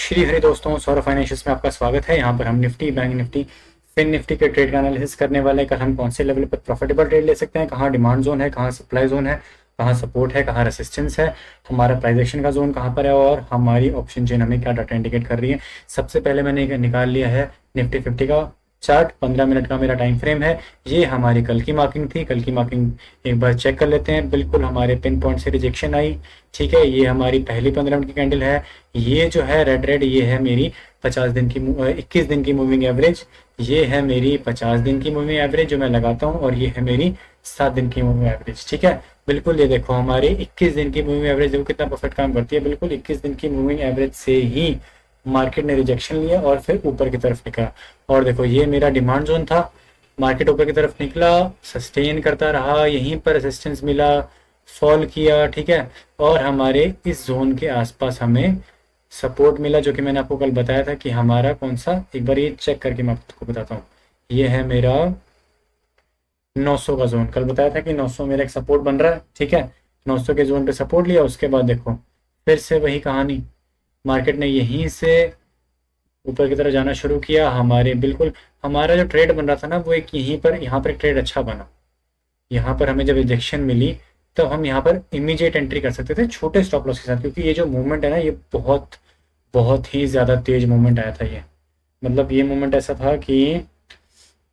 श्री हरि दोस्तों, सौरभ फाइनेंशियल्स में आपका स्वागत है। यहाँ पर हम Nifty, bank Nifty, fin Nifty के ट्रेड का एनालिसिस करने वाले हैं। कल हम कौन से लेवल पर प्रॉफिटेबल ट्रेड ले सकते हैं, कहाँ डिमांड जोन है, कहाँ सप्लाई जोन है, कहाँ सपोर्ट है, कहाँ रेसिस्टेंस है, हमारा प्राइस एक्शन का जोन कहाँ पर है और हमारी ऑप्शन चेन हमें क्या डाटा इंडिकेट कर रही है। सबसे पहले मैंने निकाल लिया है निफ्टी 50 का चार्ट। 15 मिनट का मेरा टाइम फ्रेम है। ये हमारी कल की मार्किंग थी। कल की मार्किंग एक बार चेक कर लेते हैं। बिल्कुल हमारे पिन पॉइंट से रिजेक्शन आई। ठीक है, ये हमारी पहली 15 मिनट की कैंडल है। ये जो है रेड रेड, ये है मेरी 50 दिन की 21 दिन की मूविंग एवरेज। ये है मेरी 50 दिन की मूविंग एवरेज जो मैं लगाता हूँ, और ये है मेरी 7 दिन की मूविंग एवरेज। ठीक है, बिल्कुल ये देखो हमारी 21 दिन की मूविंग एवरेज देखो कितना परफेक्ट काम करती है। बिल्कुल 21 दिन की मूविंग एवरेज से ही मार्केट ने रिजेक्शन लिया और फिर ऊपर की तरफ निकला। और देखो ये मेरा डिमांड जोन था। मार्केट ऊपर की तरफ निकला, सस्टेन करता रहा, यहीं पर रेजिस्टेंस मिला, फॉल किया। ठीक है, और हमारे इस जोन के आसपास हमें सपोर्ट मिला, जो कि मैंने आपको कल बताया था कि हमारा कौन सा, एक बार ये चेक करके मैं आपको बताता हूँ। ये है मेरा 900 का जोन। कल बताया था कि 900 मेरा एक सपोर्ट बन रहा है। ठीक है, 900 के जोन पे सपोर्ट लिया, उसके बाद देखो फिर से वही कहानी, मार्केट ने यहीं से ऊपर की तरफ जाना शुरू किया। हमारे बिल्कुल हमारा जो ट्रेड बन रहा था ना, वो एक यहीं पर, यहाँ पर एक ट्रेड अच्छा बना। यहाँ पर हमें जब रिजेक्शन मिली तो हम यहाँ पर इमीडिएट एंट्री कर सकते थे छोटे स्टॉप लॉस के साथ, क्योंकि ये जो मूवमेंट है ना, ये बहुत बहुत ही ज़्यादा तेज मूवमेंट आया था। ये मतलब ये मूवमेंट ऐसा था कि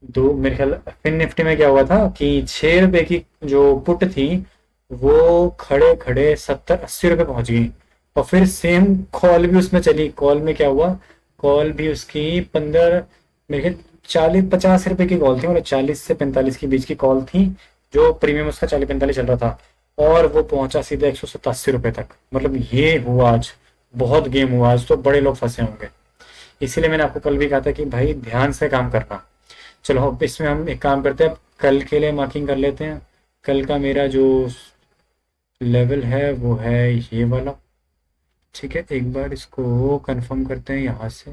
दो, मेरे ख्याल फिन निफ्टी में क्या हुआ था कि 6 रुपए की जो पुट थी वो खड़े खड़े 70-80 रुपए पहुंच गई। और फिर सेम कॉल भी उसमें चली। कॉल में क्या हुआ, कॉल भी उसकी 15, मेरे ख्याल 40-50 रुपए की कॉल थी, मतलब 40 से 45 के बीच की कॉल थी। जो प्रीमियम उसका 40-45 चल रहा था, और वो पहुंचा सीधे 187 रुपए तक। मतलब ये हुआ आज, बहुत गेम हुआ आज, तो बड़े लोग फंसे होंगे। इसीलिए मैंने आपको कल भी कहा था कि भाई ध्यान से काम करना। चलो अब इसमें हम एक काम करते हैं, कल के लिए मार्किंग कर लेते हैं। कल का मेरा जो लेवल है वो है ये वाला। ठीक है, एक बार इसको कंफर्म करते हैं यहाँ से।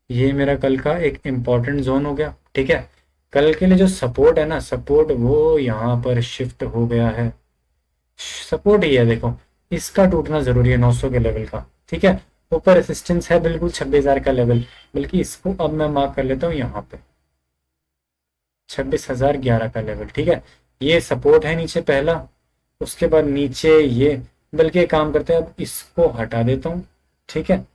ये मेरा कल का एक इम्पॉर्टेंट जोन हो गया। ठीक है, कल के लिए जो सपोर्ट है ना, सपोर्ट वो यहाँ पर शिफ्ट हो गया है। सपोर्ट ही है देखो, इसका टूटना जरूरी है 900 के लेवल का। ठीक है, ऊपर रेसिस्टेंस है बिल्कुल 26,000 का लेवल, बल्कि इसको अब मैं मार्क कर लेता हूँ यहाँ पे 26,011 का लेवल। ठीक है, ये सपोर्ट है नीचे पहला। उसके बाद नीचे ये, बल्कि एक काम करते हैं, अब इसको हटा देता हूँ। ठीक है,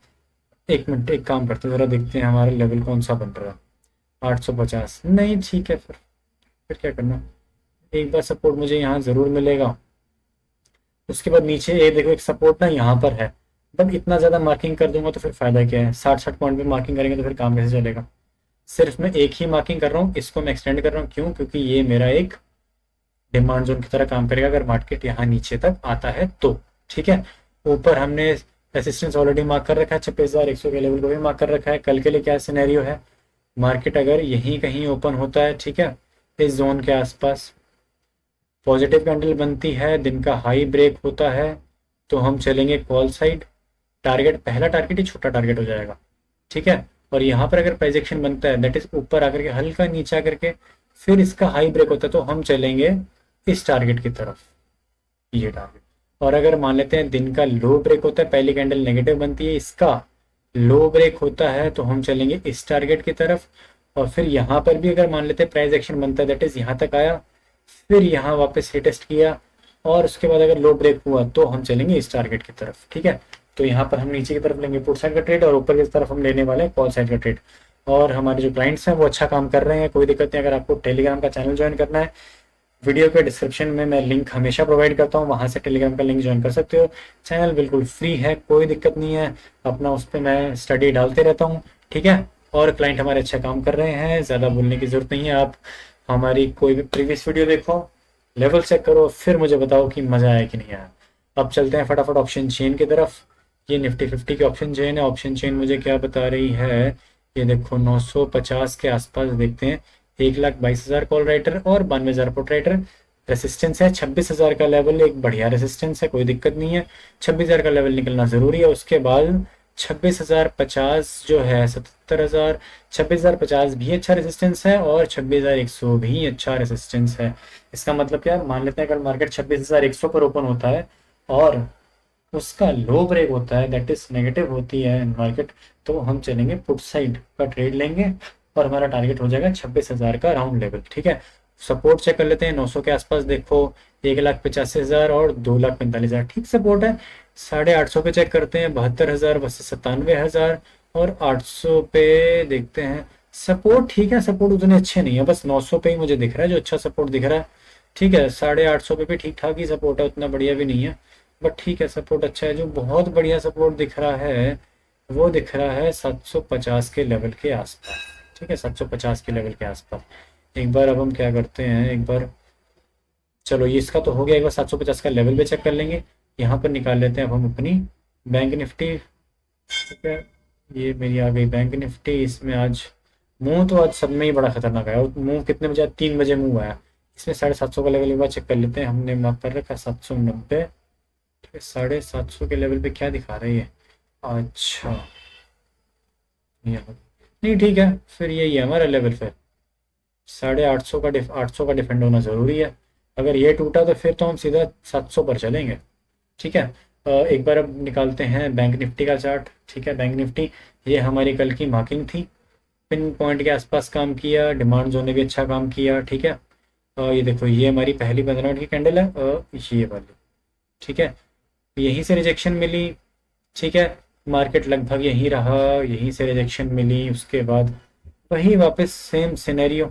एक मिनट, एक काम करते हैं, जरा देखते हैं हमारा लेवल कौन सा बन रहा है। 850 नहीं, ठीक है, फिर क्या करना। एक बार सपोर्ट मुझे यहाँ जरूर मिलेगा। उसके बाद नीचे ये देखो एक सपोर्ट ना यहाँ पर है, बट इतना ज्यादा मार्किंग कर दूंगा तो फिर फायदा क्या है। 60-60 पॉइंट पे मार्किंग करेंगे तो फिर काम कैसे चलेगा। सिर्फ मैं एक ही मार्किंग कर रहा हूँ, इसको मैं एक्सटेंड कर रहा हूँ। क्यों? क्योंकि ये मेरा एक डिमांड जोन की तरह काम करेगा अगर मार्केट यहाँ नीचे तक आता है तो। ठीक है, ऊपर हमने रेसिस्टेंस ऑलरेडी मार्क कर रखा है, 26,100 के लेवल को भी मार्क कर रखा है। कल के लिए क्या सिनेरियो है, मार्केट अगर यहीं कहीं ओपन होता है, ठीक है, इस जोन के आसपास पॉजिटिव कैंडल बनती है, दिन का हाई ब्रेक होता है, तो हम चलेंगे कॉल साइड। टारगेट, पहला टारगेट ही छोटा टारगेट हो जाएगा। ठीक है, और यहाँ पर अगर प्राइस एक्शन बनता है, दैट इज ऊपर आकर के हल्का नीचे आकर के फिर इसका हाई ब्रेक होता है, तो हम चलेंगे इस टारगेट की तरफ, ये टारगेट। और अगर मान लेते हैं दिन का लो ब्रेक होता है, पहली कैंडल नेगेटिव बनती है, इसका लो ब्रेक होता है, तो हम चलेंगे इस टारगेट की तरफ। और फिर यहाँ पर भी अगर मान लेते हैं प्राइस एक्शन बनता है, दैट इज यहाँ तक आया, फिर यहाँ वापस टेस्ट किया, और उसके बाद अगर लो ब्रेक हुआ तो हम चलेंगे इस टारगेट की तरफ। ठीक है, तो यहाँ पर हम नीचे की तरफ लेंगे पुट साइड का ट्रेड, और ऊपर की तरफ हम लेने वाले हैं कॉल साइड का ट्रेड। और हमारे जो क्लाइंट्स हैं वो अच्छा काम कर रहे हैं, कोई दिक्कत नहीं। अगर आपको टेलीग्राम का चैनल ज्वाइन करना है, वीडियो के डिस्क्रिप्शन में मैं लिंक हमेशा प्रोवाइड करता हूँ, वहां से टेलीग्राम का लिंक ज्वाइन कर सकते हो। चैनल बिल्कुल फ्री है, कोई दिक्कत नहीं है, अपना उस पर मैं स्टडी डालते रहता हूँ। ठीक है, और क्लाइंट हमारे अच्छा काम कर रहे हैं, ज़्यादा बोलने की ज़रूरत नहीं है। आप हमारी कोई भी प्रीवियस वीडियो देखो, लेवल चेक करो, फिर मुझे बताओ कि मज़ा आया कि नहीं आया। अब चलते हैं फटाफट ऑप्शन चेन की तरफ। ये निफ्टी 50 की ऑप्शन चेन है। ऑप्शन चेन मुझे क्या बता रही है, ये देखो 950 के आसपास देखते हैं। 1,22,000 कॉल राइटर और 92,000 पुट राइटर। रेसिस्टेंस है 26,000 का लेवल, एक बढ़िया रेसिस्टेंस है, कोई दिक्कत नहीं है। 26,000 का लेवल निकलना जरूरी है। उसके बाद 26,050 जो है 77,000, 26,050 भी अच्छा रेसिस्टेंस है, और 26,100 भी अच्छा रेसिस्टेंस है। इसका मतलब क्या है, मान लेते हैं अगर मार्केट 26,100 पर ओपन होता है और उसका लो ब्रेक होता है, दैट इज नेगेटिव होती है मार्केट, तो हम चलेंगे पुट साइड का ट्रेड लेंगे और हमारा टारगेट हो जाएगा 26,000 का राउंड लेवल। ठीक है, सपोर्ट चेक कर लेते हैं 900 के आसपास। देखो 1,85,000 और 2,45,000 ठीक सपोर्ट है। 850 पे चेक करते हैं 72,000 बस 97,000 और 800 पे देखते हैं सपोर्ट। ठीक है, सपोर्ट उतने अच्छे नहीं है, बस 900 पे ही मुझे दिख रहा है जो अच्छा सपोर्ट दिख रहा है। ठीक है, 850 पे भी ठीक ठाक ही सपोर्ट है, उतना बढ़िया भी नहीं है, बट ठीक है सपोर्ट अच्छा है। जो बहुत बढ़िया सपोर्ट दिख रहा है वो दिख रहा है 750 के लेवल के आसपास। ठीक है, 750 के लेवल के आसपास। एक बार अब हम क्या करते हैं, एक बार चलो ये इसका तो हो गया, एक बार 750 का लेवल भी चेक कर लेंगे। यहाँ पर निकाल लेते हैं अब हम अपनी बैंक निफ्टी। ठीक है, ये मेरी आ गई बैंक निफ्टी। इसमें आज मुंह तो आज सब में ही बड़ा खतरनाक आया, और मुंह कितने बजे आया? 3 बजे मुंह आया। इसमें 750 का लेवल एक बार चेक कर लेते हैं, हमने मार्क कर रखा है 790। ठीक है, 750 के लेवल पे क्या दिखा रही है? अच्छा, यहाँ नहीं, ठीक है फिर यही है हमारा लेवल। फिर 850 का 800 का डिफेंड होना ज़रूरी है। अगर ये टूटा तो फिर तो हम सीधा 700 पर चलेंगे। ठीक है, एक बार अब निकालते हैं बैंक निफ्टी का चार्ट। ठीक है, बैंक निफ्टी ये हमारी कल की मार्किंग थी, पिन पॉइंट के आसपास काम किया, डिमांड जोन ने भी अच्छा काम किया। ठीक है, ये देखो ये हमारी पहली 15 मिनट की कैंडल है, ये वाली। ठीक है, यहीं से रिजेक्शन मिली। ठीक है, मार्केट लगभग यहीं रहा, यहीं से रिजेक्शन मिली, उसके बाद वही वापस सेम सिनेरियो,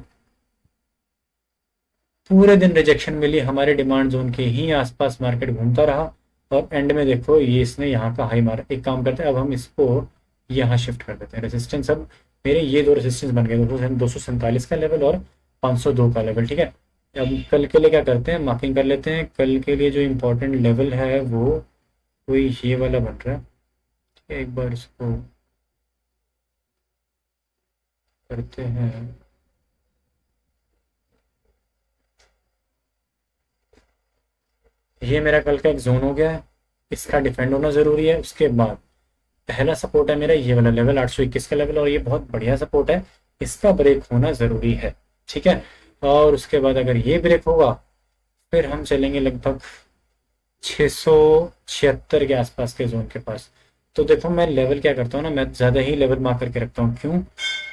पूरे दिन रिजेक्शन मिली, हमारे डिमांड जोन के ही आसपास मार्केट घूमता रहा, और एंड में देखो ये इसने यहाँ का हाई मारा। एक काम करते हैं अब हम इसको यहाँ शिफ्ट कर देते हैं रेजिस्टेंस। अब मेरे ये दो रेजिस्टेंस बन गए, 247 का लेवल और 502 का लेवल। ठीक है, अब कल के लिए क्या करते हैं, मार्किंग कर लेते हैं। कल के लिए जो इम्पोर्टेंट लेवल है वो कोई ये वाला बन रहा है। ठीक है, एक बार इसको करते हैं। ये मेरा कल का एक जोन हो गया है, इसका डिफेंड होना ज़रूरी है। उसके बाद पहला सपोर्ट है मेरा ये वाला लेवल 821 का लेवल, और ये बहुत बढ़िया सपोर्ट है, इसका ब्रेक होना ज़रूरी है। ठीक है, और उसके बाद अगर ये ब्रेक होगा फिर हम चलेंगे लगभग 676 के आसपास के जोन के पास। तो देखो मैं लेवल क्या करता हूँ ना, मैं ज़्यादा ही लेवल मार्क करके रखता हूँ। क्यों?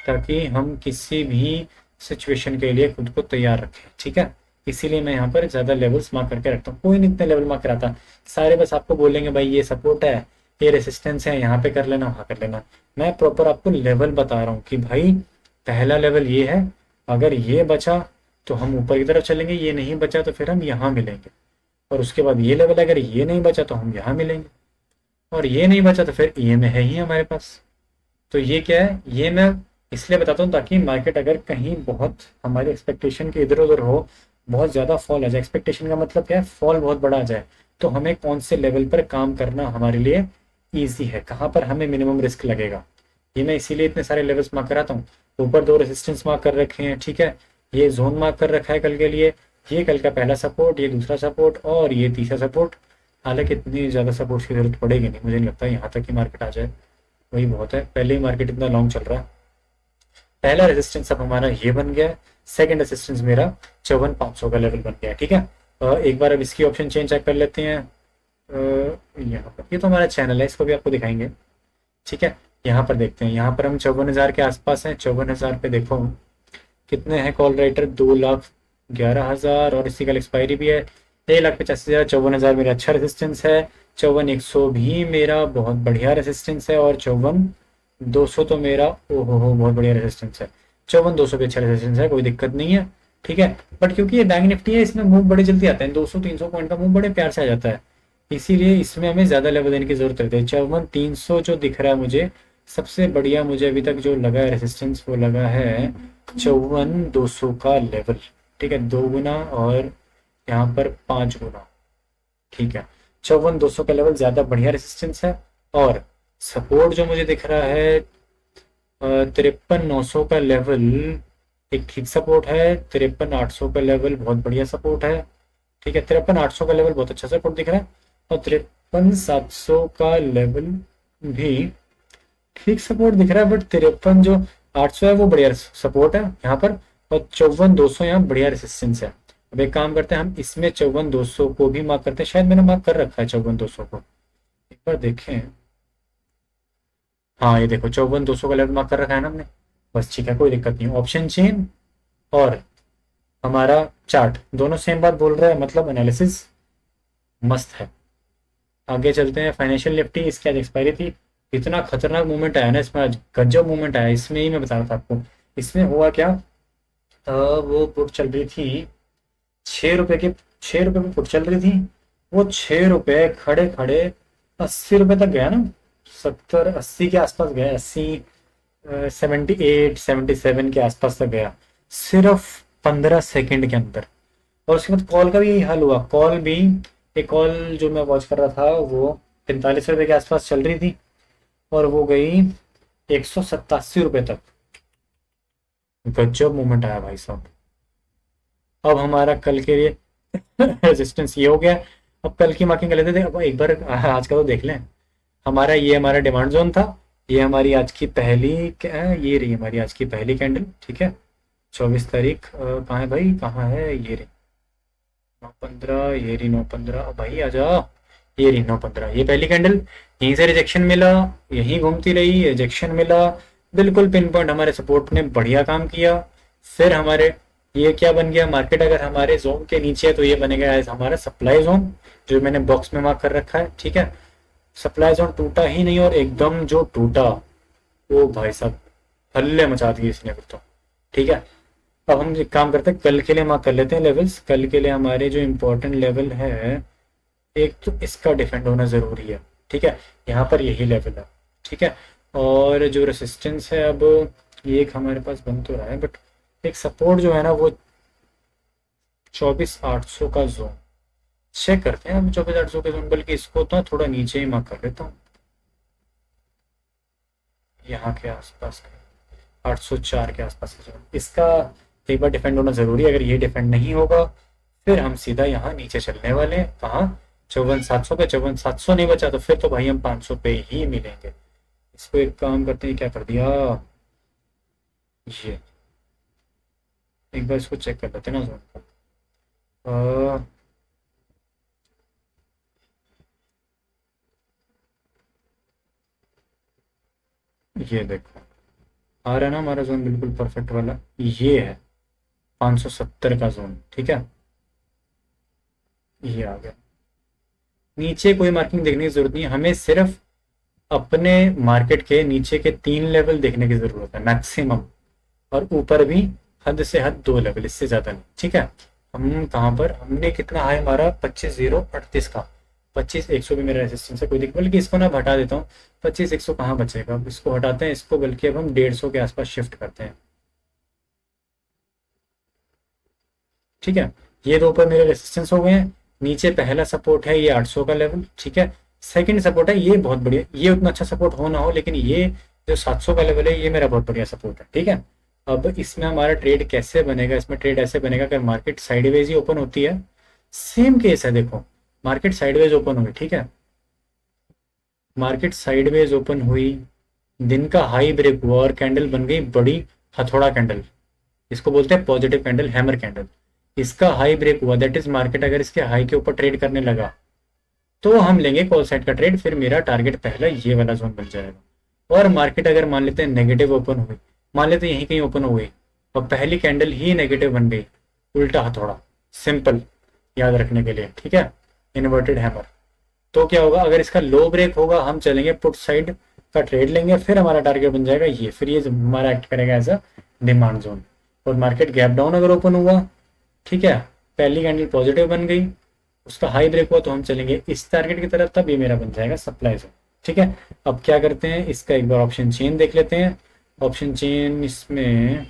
ताकि हम किसी भी सिचुएशन के लिए खुद को तैयार रखें। ठीक है, इसीलिए मैं यहाँ पर ज़्यादा लेवल्स मार्क करके रखता हूँ। कोई नहीं इतने लेवल मार्क कराता, सारे बस आपको बोलेंगे भाई ये सपोर्ट है, ये रेसिस्टेंस है, यहाँ पे कर लेना, वहाँ कर लेना। मैं प्रॉपर आपको लेवल बता रहा हूँ कि भाई पहला लेवल ये है, अगर ये बचा तो हम ऊपर की तरफ चलेंगे, ये नहीं बचा तो फिर हम यहाँ मिलेंगे, और उसके बाद ये लेवल अगर ये नहीं बचा तो हम यहाँ मिलेंगे, और ये नहीं बचा तो फिर ये में है ही हमारे पास। तो ये क्या है, ये मैं इसलिए बताता हूँ ताकि मार्केट अगर कहीं बहुत हमारे एक्सपेक्टेशन के इधर उधर हो, बहुत ज़्यादा फॉल आ जाए, एक्सपेक्टेशन का मतलब क्या है, फॉल बहुत बड़ा आ जाए, तो हमें कौन से लेवल पर काम करना हमारे लिए ईजी है, कहाँ पर हमें मिनिमम रिस्क लगेगा। ये मैं इसीलिए इतने सारे लेवल्स मार्क कराता हूँ। ऊपर दो रेसिस्टेंस मार्क कर रखे हैं। ठीक है, ये जोन मार्क कर रखा है कल के लिए, ये कल का पहला सपोर्ट, ये दूसरा सपोर्ट और ये तीसरा सपोर्ट। हालांकि इतनी ज़्यादा सपोर्ट की जरूरत पड़ेगी नहीं, मुझे नहीं लगता यहाँ तक कि मार्केट आ जाए, वही बहुत है, पहले ही मार्केट इतना लॉन्ग चल रहा है। पहला रेजिस्टेंस अब हमारा ये बन गया है, सेकंड रेजिस्टेंस मेरा 54,500 का लेवल बन गया है। ठीक है, एक बार अब इसकी ऑप्शन चेंज चेक कर लेते हैं। यहाँ पर ये तो हमारा चैनल है, इसको भी आपको दिखाएंगे। ठीक है, यहाँ पर देखते हैं, यहाँ पर हम 54,000 के आसपास हैं। 54,000 पे देखो कितने हैं कॉल राइटर, 2,11,000 और इसी का एक्सपायरी भी है 1,85,000। 54,000 मेरा अच्छा रेजिस्टेंस है। 54,100 भी मेरा बहुत बढ़िया रेजिस्टेंस है, और 54,200 तो मेरा ओहो हो बहुत बढ़िया रेजिस्टेंस है। 54,200 भी अच्छा रेजिस्टेंस है, कोई दिक्कत नहीं है। ठीक है, बट क्योंकि ये बैंक निफ्टी है, इसमें मूव बड़े जल्दी आते हैं, 200-300 पॉइंट का मूव बड़े प्यार से आ जाता है, इसीलिए इसमें हमें ज़्यादा लेवल देने की जरूरत रहती है। 54,300 जो दिख रहा है मुझे, सबसे बढ़िया मुझे अभी तक जो लगा है रेसिस्टेंस वो लगा है 54,200 का लेवल। ठीक है, 2 गुना और यहाँ पर 5 गुना। ठीक है, 54,200 का लेवल ज़्यादा बढ़िया रेसिस्टेंस है, और सपोर्ट जो मुझे दिख रहा है 53,900 का लेवल एक ठीक सपोर्ट है। 53,800 का लेवल बहुत बढ़िया सपोर्ट है। ठीक है, 53,800 का लेवल बहुत अच्छा सपोर्ट दिख रहा है, और 53,700 का लेवल भी ठीक सपोर्ट दिख रहा है, बट 53,800 है वो बढ़िया सपोर्ट है यहाँ पर, और 54,200 यहाँ बढ़िया रेसिस्टेंस है। अब एक काम करते हैं, हम इसमें 54,200 को भी मार्क करते हैं, शायद मैंने मार्क कर रखा है 54,200 को। एक बार देखें। हाँ ये देखो 54,200 का लेवल मार्क कर रखा है ना हमने। बस ठीक है, कोई दिक्कत नहीं। ऑप्शन चेन और हमारा चार्ट दोनों सेम बात बोल रहा है, मतलब एनालिसिस मस्त है। आगे चलते हैं। फाइनेंशियल निफ्टी, इसकी आज एक्सपायरी थी। इतना खतरनाक मूवमेंट आया ना इसमें आज, गजब मूवमेंट आया इसमें ही। मैं बता रहा था आपको इसमें हुआ क्या। वो पुट चल रही थी 6 रुपए के, 6 रुपए में पुट चल रही थी। वो 6 रुपए खड़े खड़े 80 रुपए तक गया ना, 70 80 के आसपास गया, 80 78 77 के आसपास तक गया सिर्फ 15 सेकंड के अंदर। और उसके बाद कॉल का भी यही हाल हुआ। कॉल भी, एक कॉल जो मैं वॉच कर रहा था वो 45 रुपए के आसपास चल रही थी और वो गई 187 रुपए तक। गजब मूवमेंट आया भाई साहब। अब हमारा कल के लिए रेजिस्टेंस ये हो गया। अब कल की मार्किंग कर लेते थे। अब एक बार आज का तो देख लें। हमारा ये हमारा डिमांड जोन था। ये हमारी आज की पहली, ये रही हमारी आज की पहली कैंडल। ठीक है, 24 तारीख। कहाँ है भाई, कहाँ है, ये रही 9/15, ये रही 9/15। भाई आजा, ये रही 9/15। ये पहली कैंडल, यहीं से रिजेक्शन मिला, यहीं घूमती रही, रिजेक्शन मिला। बिल्कुल पिन पॉइंट हमारे सपोर्ट ने बढ़िया काम किया। फिर हमारे ये क्या बन गया, मार्केट अगर हमारे जोन के नीचे है तो ये बनेगा एज हमारा सप्लाई जोन, जो मैंने बॉक्स में मार्क कर रखा है। ठीक है, सप्लाई जोन टूटा ही नहीं, और एकदम जो टूटा वो भाई साहब हल्ले मचा दिए इसने फिर तो। ठीक है, अब हम एक काम करते हैं, कल के लिए मार्क कर लेते हैं लेवल्स। कल के लिए हमारे जो इम्पोर्टेंट लेवल है, एक तो इसका डिफेंड होना ज़रूरी है। ठीक है, यहाँ पर यही लेवल है। ठीक है, और जो रेसिस्टेंस है, अब ये एक हमारे पास बन तो रहा है, बट एक सपोर्ट जो है ना वो 24,800 का जोन। चेक करते हैं हम 24,800 का जोन, बल्कि इसको तो थोड़ा नीचे ही मार्क कर लेता हूँ, यहाँ के आसपास का 804 के आसपास का जोन। इसका एक बार डिफेंड होना ज़रूरी है। अगर ये डिफेंड नहीं होगा फिर हम सीधा यहाँ नीचे चलने वाले हैं। कहाँ, 54,700 पे। 54,700 नहीं बचा तो फिर तो भाई हम 500 पे ही मिलेंगे। इसको एक काम करते हैं, क्या कर दिया ये, एक बार इसको चेक कर लेते हैं ना जोन को। ये देखो आ रहा है ना हमारा जोन, बिल्कुल परफेक्ट वाला ये है, 570 का जोन। ठीक है, ये आ गया। नीचे कोई मार्किंग देखने की जरूरत नहीं है, हमें सिर्फ अपने मार्केट के नीचे के 3 लेवल देखने की जरूरत है मैक्सिमम, और ऊपर भी हद से हद 2 लेवल, इससे ज्यादा नहीं। ठीक है, हम कहाँ पर, हमने कितना है हमारा 25,038 का, 25,100 भी मेरा रेसिस्टेंस है, कोई दिक्कत। बल्कि इसको ना हटा देता हूँ, 25,100 कहाँ बचेगा, अब इसको हटाते हैं इसको, बल्कि अब हम 150 के आसपास शिफ्ट करते हैं। ठीक है, ये दो ऊपर मेरे रेसिस्टेंस हो गए हैं। नीचे पहला सपोर्ट है ये 800 का लेवल। ठीक है, सेकंड सपोर्ट है ये बहुत बढ़िया, ये उतना अच्छा सपोर्ट हो ना हो, लेकिन ये जो 700 का लेवल है ये मेरा बहुत बढ़िया सपोर्ट है। ठीक है, अब इसमें हमारा ट्रेड कैसे बनेगा, इसमें ट्रेड ऐसे बनेगा, अगर मार्केट साइडवेज ही ओपन होती है, सेम केस है देखो, मार्केट साइडवेज ओपन हुई। ठीक है, मार्केट साइडवेज ओपन हुई, दिन का हाई ब्रेक हुआ और कैंडल बन गई बड़ी हथौड़ा कैंडल, इसको बोलते हैं पॉजिटिव कैंडल, हैमर कैंडल। इसका हाई ब्रेक हुआ, दैट इज मार्केट अगर इसके हाई के ऊपर ट्रेड करने लगा तो हम लेंगे कॉल साइड का ट्रेड, फिर मेरा टारगेट पहला ये वाला जोन बन जाएगा। और मार्केट अगर मान लेते हैं नेगेटिव ओपन हुई, मान लेते हैं यहीं कहीं ओपन हो गई और पहली कैंडल ही नेगेटिव बन गई, उल्टा हथौड़ा, सिंपल याद रखने के लिए। ठीक है, इन्वर्टेड हैमर, तो क्या होगा, अगर इसका लो ब्रेक होगा हम चलेंगे पुट साइड का ट्रेड लेंगे, फिर हमारा टारगेट बन जाएगा ये, फिर ये हमारा एक्ट करेगा एज अ डिमांड जोन। और मार्केट गैप डाउन अगर ओपन हुआ, ठीक है, पहली कैंडल पॉजिटिव बन गई, उसका हाई ब्रेक हुआ तो हम चलेंगे इस टारगेट की तरफ, तब ये मेरा बन जाएगा सप्लाई जोन। ठीक है, अब क्या करते हैं, इसका एक बार ऑप्शन चेन देख लेते हैं। ऑप्शन चेन इसमें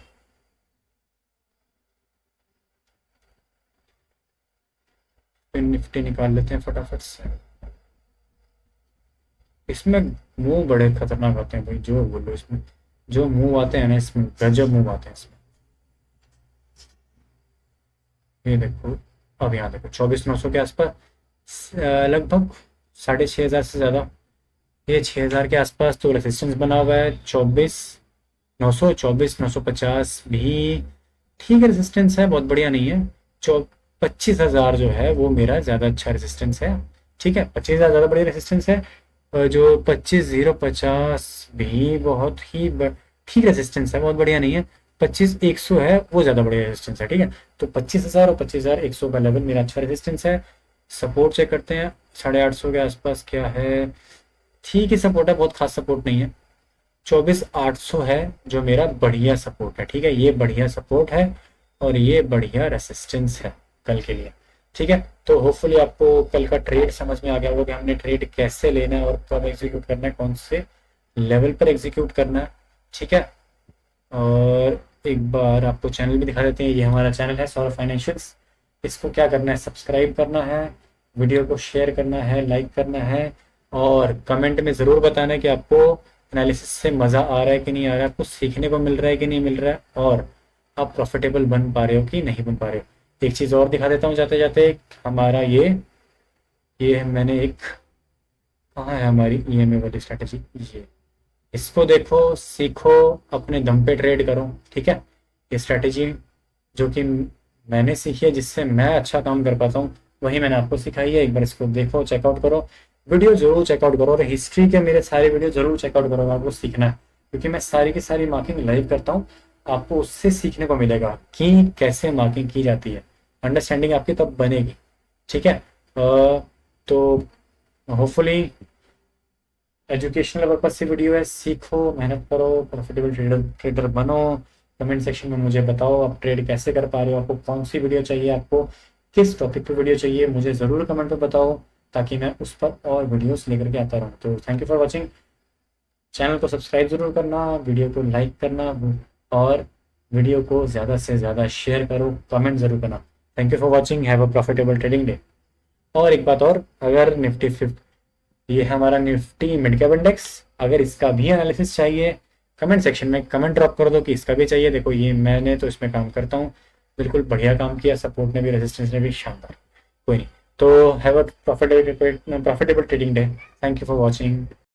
निफ्टी निकाल लेते हैं फटाफट से। इसमें मुंह बड़े खतरनाक आते हैं भाई, जो बोलो, इसमें जो मुंह आते हैं ना, इसमें गजब मुंह आते हैं इसमें। ये देखो, अब यहाँ देखो 24,900 के आसपास, लगभग 6,500 से ज़्यादा, ये 6,000 के आसपास तो रेसिस्टेंस बना हुआ है। 24,900, 24,950 भी ठीक है, रेसिस्टेंस है, बहुत बढ़िया नहीं है। 25,000 जो है वो मेरा ज़्यादा अच्छा रेसिस्टेंस है। ठीक है, 25,000 ज़्यादा बढ़िया रेसिस्टेंस है। जो 25,050 भी बहुत ही ठीक रेजिस्टेंस है, बहुत बढ़िया नहीं है। 25,100 है, वो ज़्यादा बढ़िया रेजिस्टेंस है, ठीक है। तो 25,000 और 25,100 का लेवल मेरा अच्छा रेजिस्टेंस है। सपोर्ट चेक करते हैं, 850 के आसपास क्या है, ठीक ही सपोर्ट है, बहुत खास सपोर्ट नहीं है। 24,800 है जो मेरा बढ़िया सपोर्ट है, ठीक है, ये बढ़िया सपोर्ट है और ये बढ़िया रेसिस्टेंस है कल के लिए, ठीक है। तो होपफुली आपको कल का ट्रेड समझ में आ गया होगा कि हमने ट्रेड कैसे लेना है और कब एग्जीक्यूट करना है, कौन से लेवल पर एग्जीक्यूट करना है, ठीक है। और एक बार आपको चैनल भी दिखा देते हैं, ये हमारा चैनल है सौरभ फाइनेंशियल्स। इसको क्या करना है, सब्सक्राइब करना है, वीडियो को शेयर करना है, लाइक करना है और कमेंट में ज़रूर बताना है कि आपको एनालिसिस से मज़ा आ रहा है कि नहीं आ रहा है, आपको सीखने को मिल रहा है कि नहीं मिल रहा है, और आप प्रॉफिटेबल बन पा रहे हो कि नहीं बन पा रहे हो। एक चीज़ और दिखा देता हूँ जाते जाते, हमारा ये मैंने एक, कहाँ है हमारी ईएमए वाली स्ट्रैटेजी, ये इसको देखो, सीखो, अपने दम पे ट्रेड करो, ठीक है। ये स्ट्रैटेजी जो कि मैंने सीखी है, जिससे मैं अच्छा काम कर पाता हूँ, वही मैंने आपको सिखाई है। एक बार इसको देखो, चेकआउट करो, वीडियो जरूर चेकआउट करो और हिस्ट्री के मेरे सारे वीडियो जरूर चेकआउट करो, आपको सीखना है, क्योंकि मैं सारी की सारी मार्किंग लाइव करता हूँ। आपको उससे सीखने को मिलेगा कि कैसे मार्किंग की जाती है, अंडरस्टैंडिंग आपकी तब बनेगी, ठीक है। तो होपफुली एजुकेशनल पर्पज से वीडियो है, सीखो, मेहनत करो, प्रॉफिटेबल ट्रेडर ट्रेडर बनो। कमेंट सेक्शन में मुझे बताओ आप ट्रेड कैसे कर पा रहे हो, आपको कौन सी वीडियो चाहिए, आपको किस टॉपिक पे वीडियो चाहिए, मुझे ज़रूर कमेंट पे बताओ, ताकि मैं उस पर और वीडियोस लेकर के आता रहूँ। तो thank you for watching, channel को सब्सक्राइब ज़रूर करना, वीडियो को लाइक करना और वीडियो को ज़्यादा से ज़्यादा शेयर करो, कमेंट ज़रूर करना। Thank you for watching, have a profitable trading day. और एक बात और, अगर निफ्टी फिफ्टी, ये है हमारा निफ्टी मिड कैप इंडेक्स, अगर इसका भी एनालिसिस चाहिए, कमेंट सेक्शन में कमेंट ड्रॉप कर दो कि इसका भी चाहिए। देखो ये मैंने तो इसमें काम करता हूँ, बिल्कुल बढ़िया काम किया, सपोर्ट ने भी, रेजिस्टेंस ने भी, शानदार। कोई नहीं, तो have a profitable trading day. Thank you for watching.